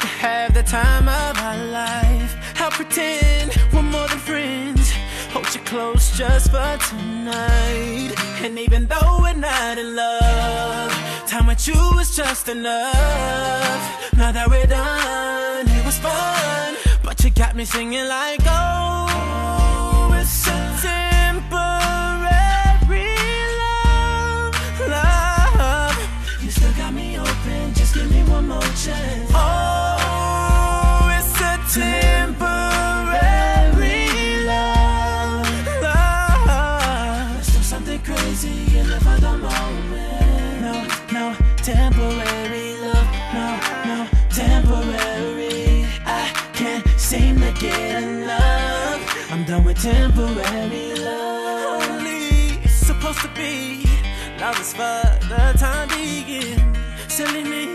have the time of our life. I'll pretend we're more than friends, hold you close just for tonight. And even though we're not in love, time with you was just enough. Now that we're done, it was fun, but you got me singing like, oh, it's a temporary love, love. You still got me open, just give me one more chance. Oh, it's a temporary love, love. Let's do something crazy and live for the moment. No, no, temporary love. No, no, temporary. I can't seem to get enough. I'm done with temporary love. Only supposed to be love is for the time being. Silly me,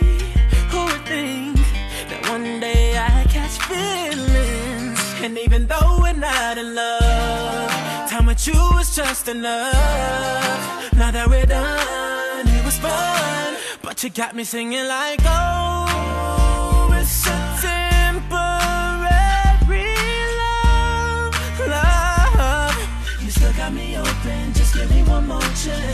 who would think that one day I catch feelings? And even though we're not in love, time with you is just enough. Now that we're done, it was fun, but you got me singing like, oh, it's a temporary love, love. You still got me open, just give me one more chance.